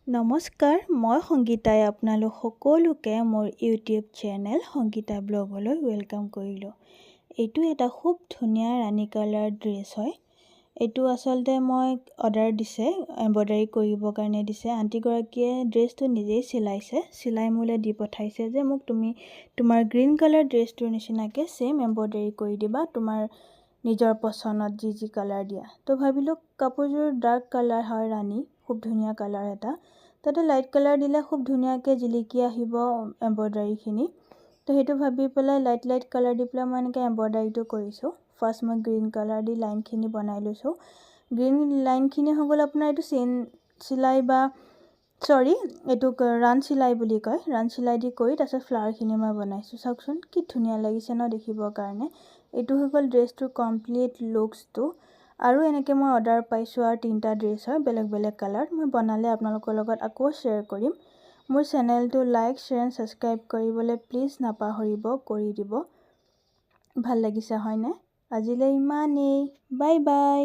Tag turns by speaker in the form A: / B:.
A: নমস্কাৰ, মই সংগীতাই আপোনালোক সকলোকে মোৰ ইউটিউব চেনেল সংগীতা ব্লগলৈ ৱেলকাম কৰিলোঁ। এইটো এটা খুব ধুনীয়া ৰাণী কালাৰ ড্ৰেছ হয়। এইটো আচলতে মই অৰ্ডাৰ দিছে, এম্ব্ৰইডাৰী কৰিবৰ কাৰণে দিছে। আণ্টিগৰাকীয়ে ড্ৰেছটো নিজেই চিলাইছে, চিলাই মোলৈ দি পঠাইছে যে মোক তুমি তোমাৰ গ্ৰীণ কালাৰ ড্ৰেছটোৰ নিচিনাকৈ ছেম এম্ব্ৰইডাৰী কৰি দিবা, তোমাৰ নিজৰ পচন্দত যি কালাৰ দিয়া। তো ভাবিলোঁ কাপোৰযোৰ ডাৰ্ক কালাৰ হয়, ৰাণী খুব ধুনীয়া কালাৰ এটা, তাতে লাইট কালাৰ দিলে খুব ধুনীয়াকৈ জিলিকি আহিব এম্ব্ৰইডাৰীখিনি। তো সেইটো ভাবি পেলাই লাইট কালাৰ দি পেলাই মই এনেকৈ এম্ব্ৰইডাৰীটো কৰিছোঁ। ফাৰ্ষ্ট মই গ্ৰীণ কালাৰ দি লাইনখিনি বনাই লৈছোঁ। গ্ৰীণ লাইনখিনি হৈ গ'ল আপোনাৰ এইটো চেইন চিলাই বা এইটোক ৰাণ চিলাই বুলি কয়। ৰাণ চিলাই দি কৰি তাৰপিছত ফ্লাৱাৰখিনি মই বনাইছোঁ। চাওকচোন কি ধুনীয়া লাগিছে ন দেখিবৰ কাৰণে। এইটো হৈ গ'ল ড্ৰেছটোৰ কমপ্লিট লুকছটো। আৰু এনেকৈ মই অৰ্ডাৰ পাইছোঁ আৰু 3টা ড্ৰেছ হয়, বেলেগ বেলেগ কালাৰ। মই বনালে আপোনালোকৰ লগত আকৌ শ্বেয়াৰ কৰিম। মোৰ চেনেলটো লাইক, শ্বেয়াৰ, ছাবস্ক্ৰাইব কৰিবলৈ প্লিজ নাপাহৰিব, কৰি দিব। ভাল লাগিছে হয়নে? আজিলৈ ইমানেই। Bye bye.